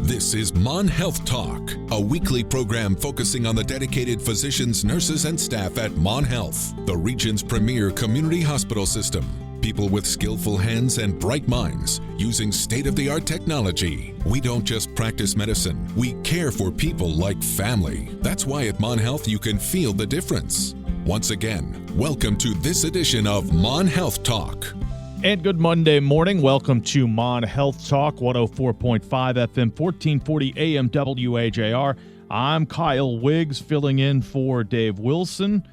This is Mon Health Talk, a weekly program focusing on the dedicated physicians, nurses, and staff at Mon Health, the region's premier community hospital system. People with skillful hands and bright minds using state-of-the-art technology. We don't just practice medicine, we care for people like family. That's why at Mon Health you can feel the difference. Once again, welcome to this edition of Mon Health Talk. And good Monday morning. Welcome to Mon Health Talk, 104.5 FM, 1440 AM WAJR. I'm Kyle Wiggs, filling in for Dave Wilson,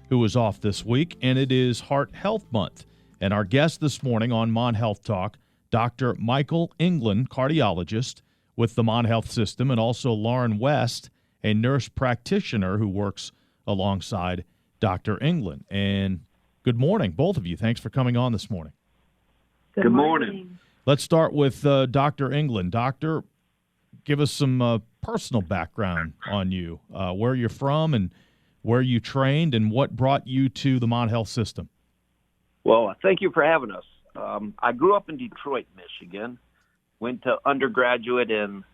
who is off this week, and it is Heart Health Month. And our guest this morning on Mon Health Talk, Dr. Michael Englund, cardiologist with the Mon Health System, and also Lauren West, a nurse practitioner who works alongside Dr. Englund. And good morning, both of you. Thanks for coming on this morning. Good morning. Let's start with Dr. Englund. Doctor, give us some personal background on you, where you're from and where you trained and what brought you to the Mon Health System. Well, thank you for having us. I grew up in Detroit, Michigan, went to undergraduate in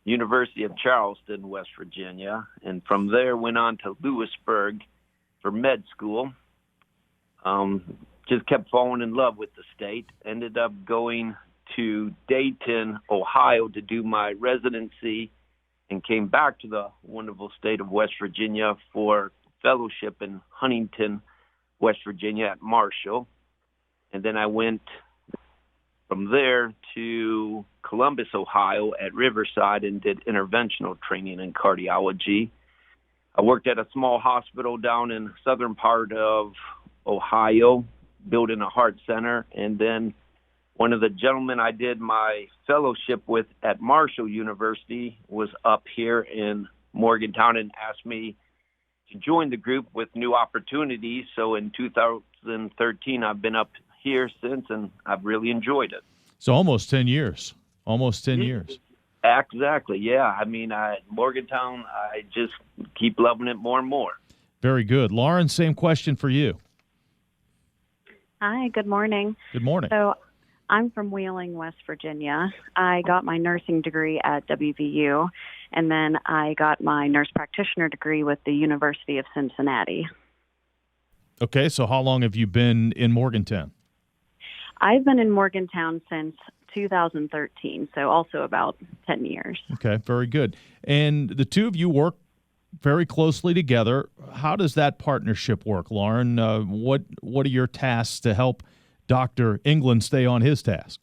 University of Charleston, West Virginia, and from there went on to Lewisburg for med school. Just kept falling in love with the state. Ended up going to Dayton, Ohio to do my residency and came back to the wonderful state of West Virginia for fellowship in Huntington, West Virginia at Marshall. And then I went from there to Columbus, Ohio at Riverside and did interventional training in cardiology. I worked at a small hospital down in southern part of Ohio, building a heart center. And then one of the gentlemen I did my fellowship with at Marshall University was up here in Morgantown and asked me to join the group with new opportunities. So in 2013, I've been up here since, and I've really enjoyed it. So almost 10 years. Almost 10 years. Exactly, yeah. I mean, Morgantown, I just keep loving it more and more. Very good. Lauren, same question for you. Hi, good morning. Good morning. So I'm from Wheeling, West Virginia. I got my nursing degree at WVU, and then I got my nurse practitioner degree with the University of Cincinnati. Okay, so how long have you been in Morgantown? I've been in Morgantown since 2013, so also about 10 years. Okay, very good. And the two of you work very closely together. How does that partnership work, Lauren? What are your tasks to help Dr. Englund stay on his task?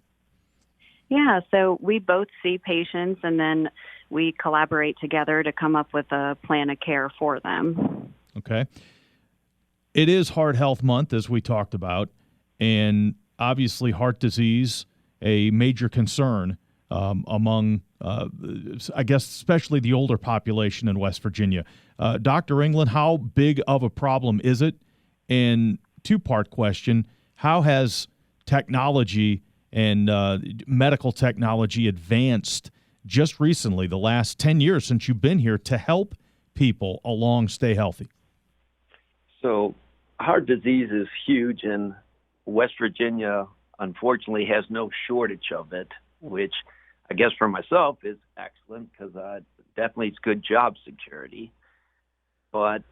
Yeah, so we both see patients, and then we collaborate together to come up with a plan of care for them. Okay. It is Heart Health Month, as we talked about, and obviously heart disease, a major concern among, I guess, especially the older population in West Virginia. Dr. Englund, how big of a problem is it? And two-part question, how has technology and medical technology advanced just recently, the last 10 years since you've been here, to help people stay healthy? So heart disease is huge, and West Virginia, unfortunately, has no shortage of it, which I guess for myself is excellent because definitely it's good job security. But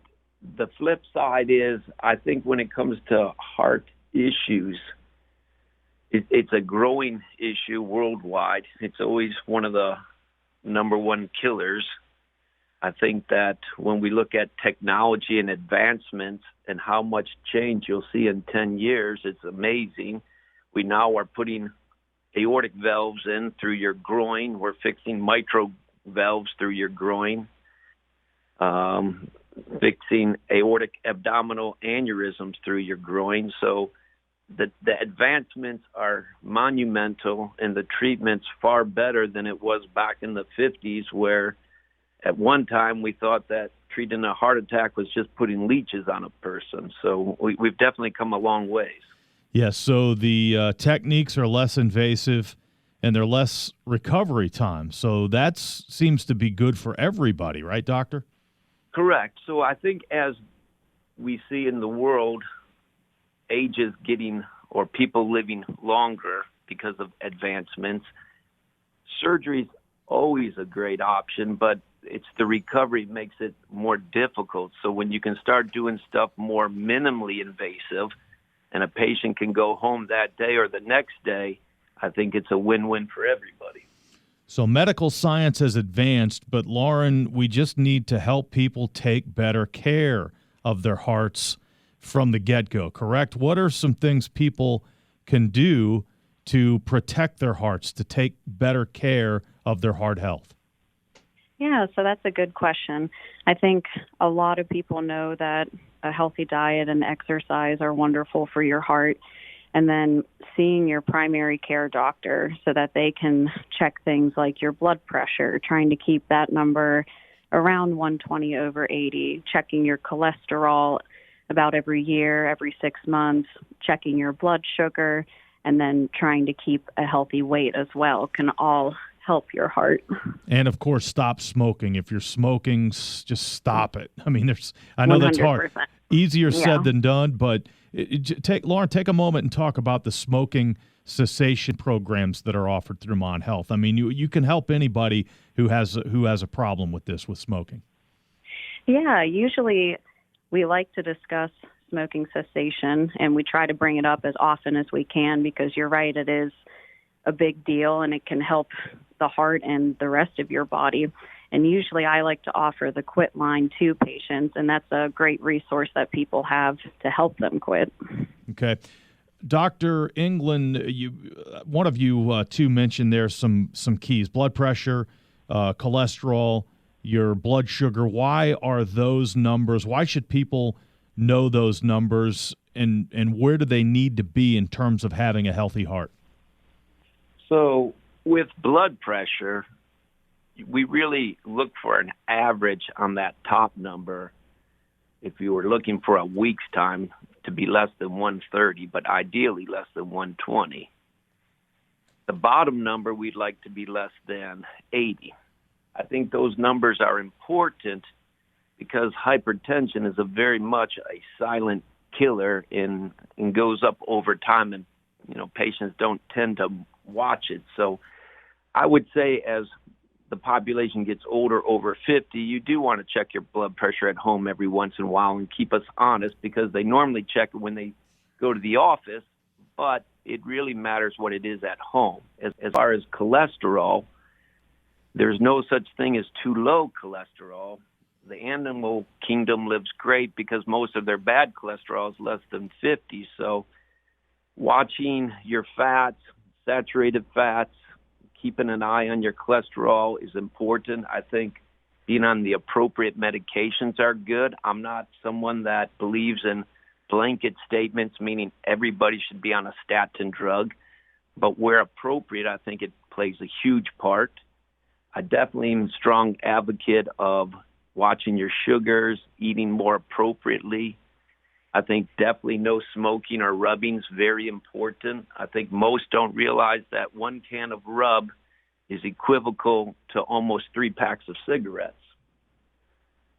the flip side is I think when it comes to heart issues, it's a growing issue worldwide. It's always one of the number one killers. I think that when we look at technology and advancements and how much change you'll see in 10 years, it's amazing. We now are putting aortic valves in through your groin. We're fixing mitral valves through your groin, fixing aortic abdominal aneurysms through your groin. So the advancements are monumental, and the treatment's far better than it was back in the 50s, where at one time we thought that treating a heart attack was just putting leeches on a person. So we've definitely come a long ways. Yes, so the techniques are less invasive and they're less recovery time. So that seems to be good for everybody, right, doctor? Correct. So I think as we see in the world, age is getting, or people living longer because of advancements, surgeries always a great option, but it's the recovery makes it more difficult. So when you can start doing stuff more minimally invasive and a patient can go home that day or the next day, I think it's a win-win for everybody. So medical science has advanced, but Lauren, we just need to help people take better care of their hearts from the get-go, correct? What are some things people can do to protect their hearts, to take better care of their heart health? Yeah, so that's a good question. I think a lot of people know that a healthy diet and exercise are wonderful for your heart, and then seeing your primary care doctor so that they can check things like your blood pressure, trying to keep that number around 120/80, checking your cholesterol about every year, every 6 months, checking your blood sugar, and then trying to keep a healthy weight as well can all help your heart. And of course, stop smoking. If you're smoking, just stop it. I mean, I know 100%. That's hard. Easier said than done, but Lauren, take a moment and talk about the smoking cessation programs that are offered through Mon Health. I mean, you can help anybody who has a problem with smoking. Yeah, usually we like to discuss smoking cessation, and we try to bring it up as often as we can because you're right, it is a big deal, and it can help the heart and the rest of your body. And usually I like to offer the quit line to patients, and that's a great resource that people have to help them quit. Okay. Dr. Englund, one of you two mentioned there some keys: blood pressure, cholesterol, your blood sugar. Why are those numbers? Why should people know those numbers, and where do they need to be in terms of having a healthy heart? So with blood pressure, we really look for an average on that top number. If you were looking for a week's time, to be less than 130, but ideally less than 120. The bottom number, we'd like to be less than 80. I think those numbers are important because hypertension is very much a silent killer and goes up over time, and patients don't tend to watch it. So I would say as the population gets older, over 50, you do want to check your blood pressure at home every once in a while and keep us honest, because they normally check it when they go to the office, but it really matters what it is at home. As far as cholesterol, there's no such thing as too low cholesterol. The animal kingdom lives great because most of their bad cholesterol is less than 50. So watching your fats, saturated fats, keeping an eye on your cholesterol is important. I think being on the appropriate medications are good. I'm not someone that believes in blanket statements, meaning everybody should be on a statin drug. But where appropriate, I think it plays a huge part. I definitely am a strong advocate of watching your sugars, eating more appropriately. I think definitely no smoking or rubbing is very important. I think most don't realize that 1 can of rub is equivocal to almost 3 packs of cigarettes.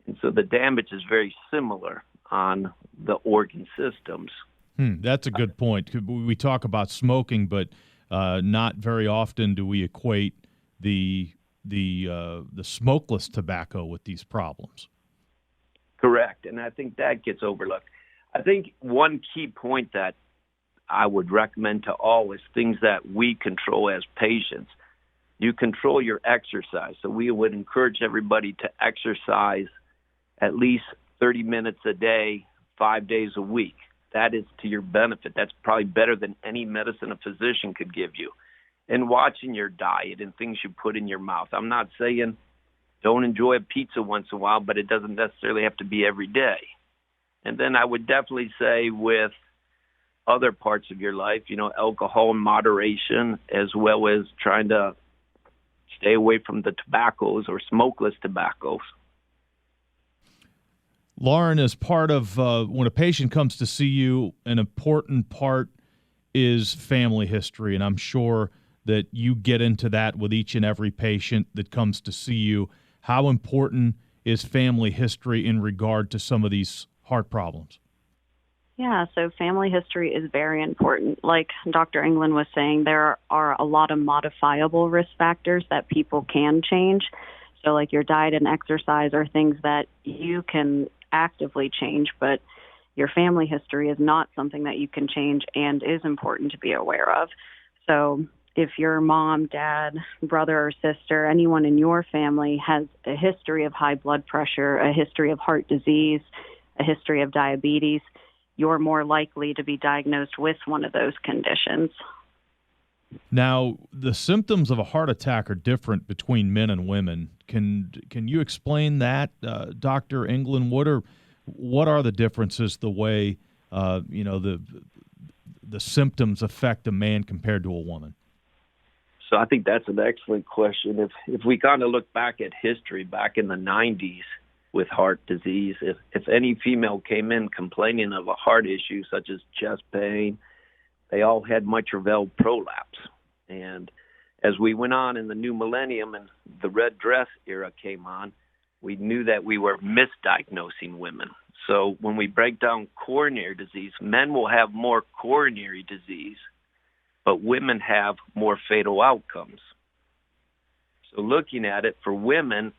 And so the damage is very similar on the organ systems. That's a good point. We talk about smoking, but not very often do we equate the smokeless tobacco with these problems. Correct, and I think that gets overlooked. I think one key point that I would recommend to all is things that we control as patients. You control your exercise. So we would encourage everybody to exercise at least 30 minutes a day, 5 days a week. That is to your benefit. That's probably better than any medicine a physician could give you. And watching your diet and things you put in your mouth. I'm not saying don't enjoy a pizza once in a while, but it doesn't necessarily have to be every day. And then I would definitely say with other parts of your life, alcohol in moderation, as well as trying to stay away from the tobaccos or smokeless tobaccos. Lauren, as part of when a patient comes to see you, an important part is family history, and I'm sure that you get into that with each and every patient that comes to see you. How important is family history in regard to some of these heart problems? Yeah, so family history is very important. Like Dr. Englund was saying, there are a lot of modifiable risk factors that people can change. So like your diet and exercise are things that you can actively change, but your family history is not something that you can change and is important to be aware of. So if your mom, dad, brother, or sister, anyone in your family has a history of high blood pressure, a history of heart disease, a history of diabetes, you're more likely to be diagnosed with one of those conditions. Now, the symptoms of a heart attack are different between men and women. Can you explain that, Dr. Englund? What are the differences, the way the symptoms affect a man compared to a woman? So I think that's an excellent question. If we kind of look back at history, back in the 90s with heart disease, if any female came in complaining of a heart issue such as chest pain, they all had mitral valve prolapse. And as we went on in the new millennium and the red dress era came on, we knew that we were misdiagnosing women. So when we break down coronary disease, men will have more coronary disease, but women have more fatal outcomes. So looking at it, for women,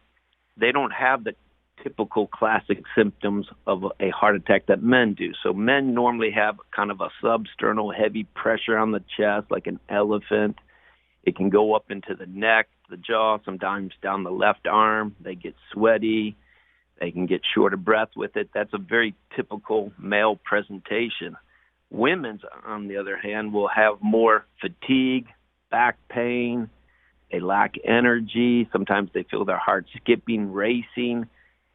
they don't have the typical classic symptoms of a heart attack that men do. So men normally have kind of a substernal heavy pressure on the chest like an elephant. It can go up into the neck, the jaw, sometimes down the left arm. They get sweaty. They can get short of breath with it. That's a very typical male presentation. Women's, on the other hand, will have more fatigue, back pain. They lack energy. Sometimes they feel their heart skipping, racing.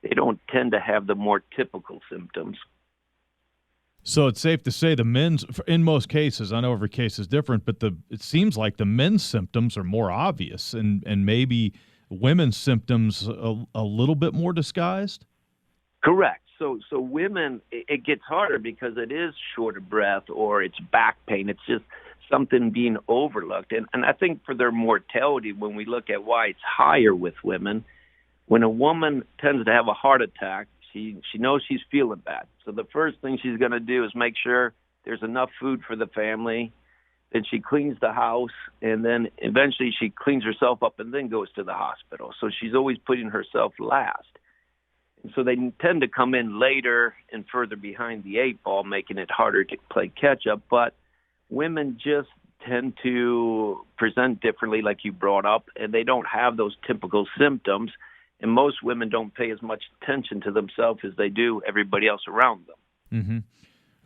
They don't tend to have the more typical symptoms. So it's safe to say the men's, in most cases, I know every case is different, but it seems like the men's symptoms are more obvious and maybe women's symptoms a little bit more disguised? Correct. So women, it gets harder because it is short of breath or it's back pain. It's just something being overlooked. And I think for their mortality, when we look at why it's higher with women, when a woman tends to have a heart attack, she knows she's feeling bad. So the first thing she's going to do is make sure there's enough food for the family. Then she cleans the house, and then eventually she cleans herself up and then goes to the hospital. So she's always putting herself last. And so they tend to come in later and further behind the eight ball, making it harder to play catch-up. But women just tend to present differently, like you brought up, and they don't have those typical symptoms. And most women don't pay as much attention to themselves as they do everybody else around them. Mm-hmm.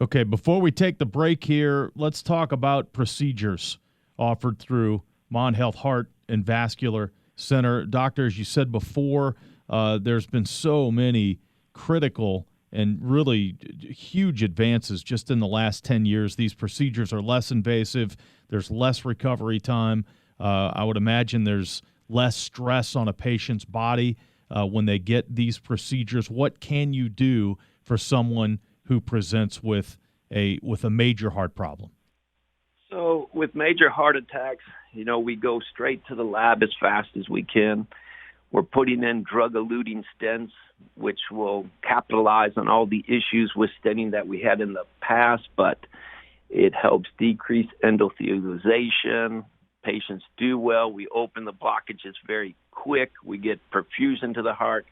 Okay, before we take the break here, let's talk about procedures offered through Mon Health Heart and Vascular Center. Doctor, as you said before, there's been so many critical and really huge advances just in the last 10 years. These procedures are less invasive. There's less recovery time. I would imagine there's less stress on a patient's body when they get these procedures. What can you do for someone who presents with a major heart problem? So with major heart attacks, we go straight to the lab as fast as we can. We're putting in drug-eluting stents, which will capitalize on all the issues with stenting that we had in the past, but it helps decrease endothelialization. Patients do well. We open the blockages very quick. We get perfusion to the heart.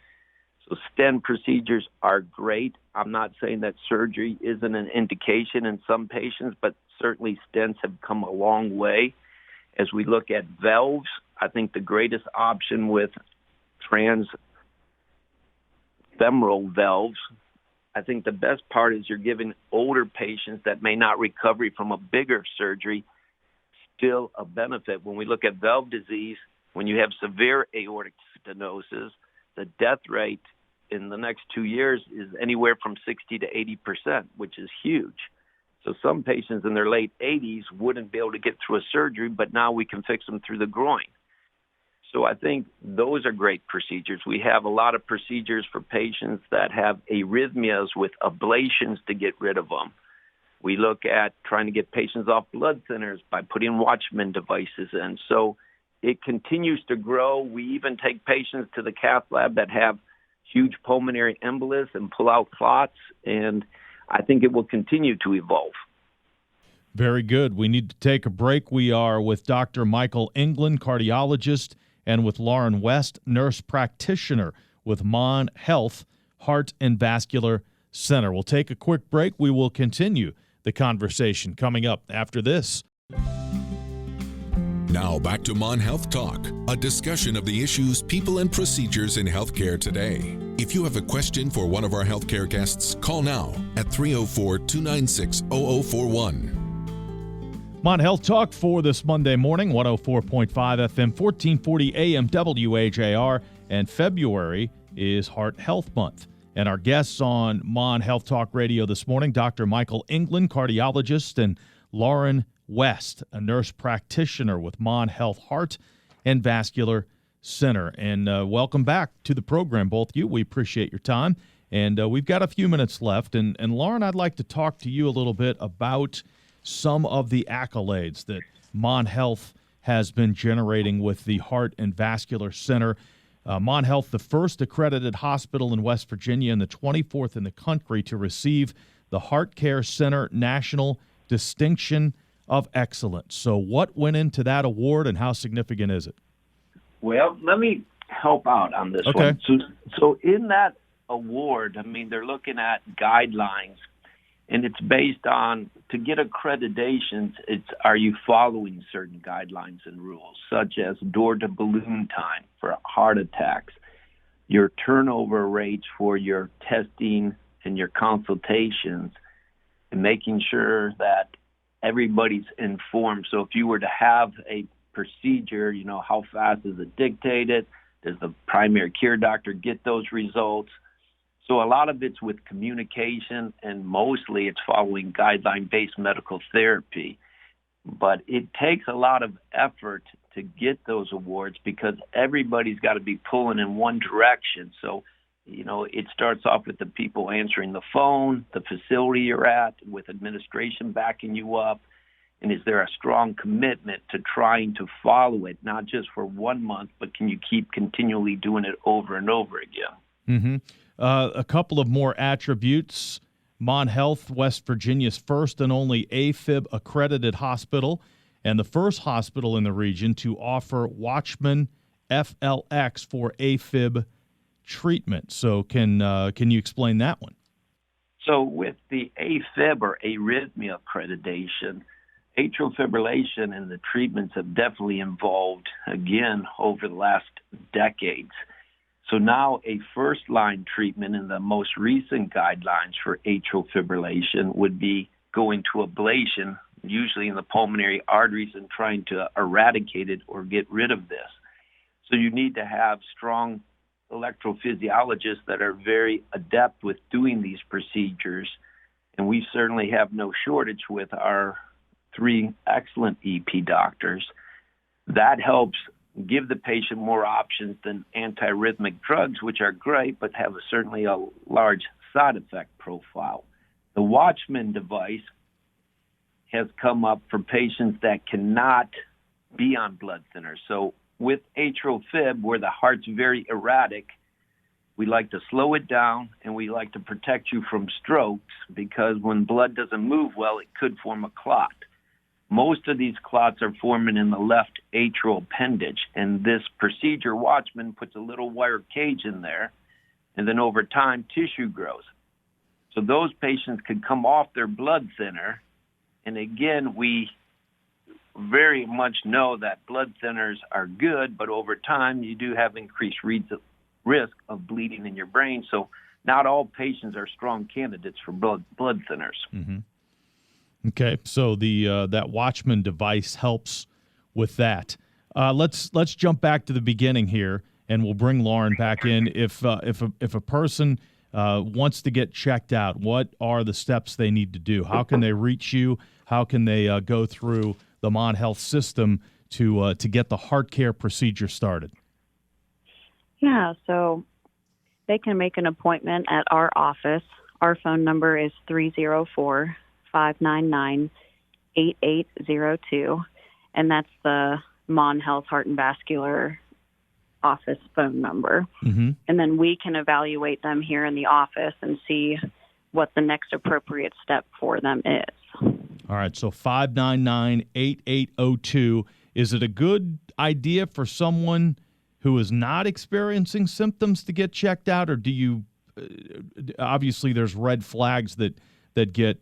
So stent procedures are great. I'm not saying that surgery isn't an indication in some patients, but certainly stents have come a long way. As we look at valves, I think the greatest option with transfemoral valves, I think the best part is you're giving older patients that may not recover from a bigger surgery still a benefit. When we look at valve disease, when you have severe aortic stenosis, the death rate in the next 2 years is anywhere from 60 to 80%, which is huge. So some patients in their late 80s wouldn't be able to get through a surgery, but now we can fix them through the groin. So I think those are great procedures. We have a lot of procedures for patients that have arrhythmias with ablations to get rid of them. We look at trying to get patients off blood thinners by putting Watchman devices in. So it continues to grow. We even take patients to the cath lab that have huge pulmonary embolus and pull out clots. And I think it will continue to evolve. Very good. We need to take a break. We are with Dr. Michael Englund, cardiologist, and with Lauren West, nurse practitioner with Mon Health Heart and Vascular Center. We'll take a quick break. We will continue the conversation coming up after this. Now back to Mon Health Talk, a discussion of the issues, people, and procedures in healthcare today. If you have a question for one of our healthcare guests, call now at 304-296-0041. Mon Health Talk for this Monday morning, 104.5 FM, 1440 AM WHAR, and February is Heart Health Month. And our guests on Mon Health Talk Radio this morning, Dr. Michael Englund, cardiologist, and Lauren West, a nurse practitioner with Mon Health Heart and Vascular Center. And welcome back to the program, both of you. We appreciate your time. And we've got a few minutes left. And Lauren, I'd like to talk to you a little bit about some of the accolades that Mon Health has been generating with the Heart and Vascular Center. Mon Health, the first accredited hospital in West Virginia and the 24th in the country to receive the Heart Care Center National Distinction of Excellence. So what went into that award and how significant is it? Well, let me help out on this one. So in that award, I mean, they're looking at guidelines, and it's based on, to get accreditations, are you following certain guidelines and rules, such as door-to-balloon time for heart attacks, your turnover rates for your testing and your consultations, and making sure that everybody's informed. So if you were to have a procedure, how fast is it dictated? Does the primary care doctor get those results? So a lot of it's with communication, and mostly it's following guideline-based medical therapy. But it takes a lot of effort to get those awards because everybody's got to be pulling in one direction. So, it starts off with the people answering the phone, the facility you're at, with administration backing you up. And is there a strong commitment to trying to follow it, not just for 1 month, but can you keep continually doing it over and over again? Mm-hmm. A couple of more attributes. Mon Health, West Virginia's first and only AFib accredited hospital, and the first hospital in the region to offer Watchman FLX for AFib treatment. So can you explain that one? So with the AFib or arrhythmia accreditation, atrial fibrillation and the treatments have definitely evolved again over the last decades. So now a first-line treatment in the most recent guidelines for atrial fibrillation would be going to ablation, usually in the pulmonary arteries, and trying to eradicate it or get rid of this. So you need to have strong electrophysiologists that are very adept with doing these procedures. And we certainly have no shortage with our 3 excellent EP doctors. That helps give the patient more options than antiarrhythmic drugs, which are great, but have certainly a large side effect profile. The Watchman device has come up for patients that cannot be on blood thinners. So with atrial fib, where the heart's very erratic, we like to slow it down, and we like to protect you from strokes because when blood doesn't move well, it could form a clot. Most of these clots are forming in the left atrial appendage, and this procedure, Watchman, puts a little wire cage in there, and then over time, tissue grows. So those patients could come off their blood thinner, and again, we very much know that blood thinners are good, but over time, you do have increased risk of bleeding in your brain, so not all patients are strong candidates for blood thinners. Mm-hmm. Okay, so the that Watchman device helps with that. Let's jump back to the beginning here, and we'll bring Lauren back in. If a person wants to get checked out, what are the steps they need to do? How can they reach you? How can they go through the Mon Health system to get the heart care procedure started? Yeah, so they can make an appointment at our office. Our phone number is 304-599-8802, and that's the Mon Health Heart and Vascular office phone number. Mm-hmm. And then we can evaluate them here in the office and see what the next appropriate step for them is. All right, so 599-8802. Is it a good idea for someone who is not experiencing symptoms to get checked out, or do you obviously there's red flags that get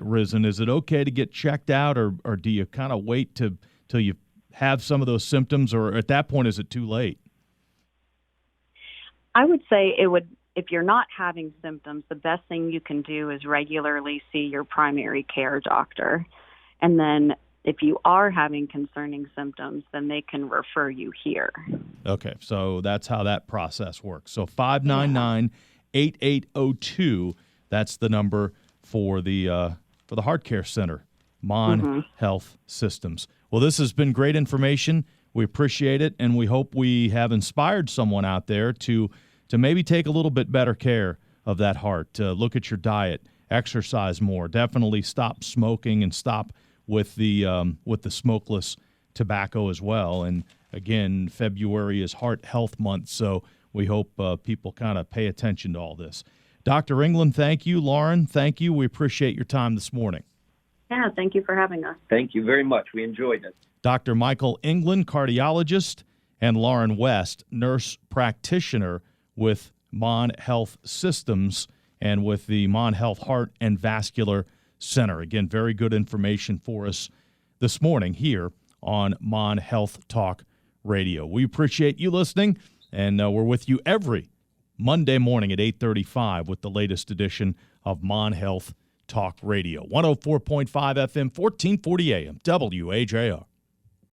risen? Is it okay to get checked out, or do you kind of wait till you have some of those symptoms, or at that point is it too late? I would say it would. If you're not having symptoms, the best thing you can do is regularly see your primary care doctor. And then if you are having concerning symptoms, then they can refer you here. Okay, so that's how that process works. So 599-8802, that's the number for the Heart Care Center, Mon Health Systems. Well, this has been great information. We appreciate it, and we hope we have inspired someone out there to maybe take a little bit better care of that heart. Look at your diet, exercise more, definitely stop smoking, and stop with the smokeless tobacco as well. And again, February is Heart Health Month, so we hope people kind of pay attention to all this. Dr. Englund, thank you. Lauren, thank you. We appreciate your time this morning. Yeah, thank you for having us. Thank you very much. We enjoyed it. Dr. Michael Englund, cardiologist, and Lauren West, nurse practitioner with Mon Health Systems and with the Mon Health Heart and Vascular Center. Again, very good information for us this morning here on Mon Health Talk Radio. We appreciate you listening, and we're with you every Monday morning at 8:35 with the latest edition of Mon Health Talk Radio. 104.5 FM, 1440 AM, WAJR.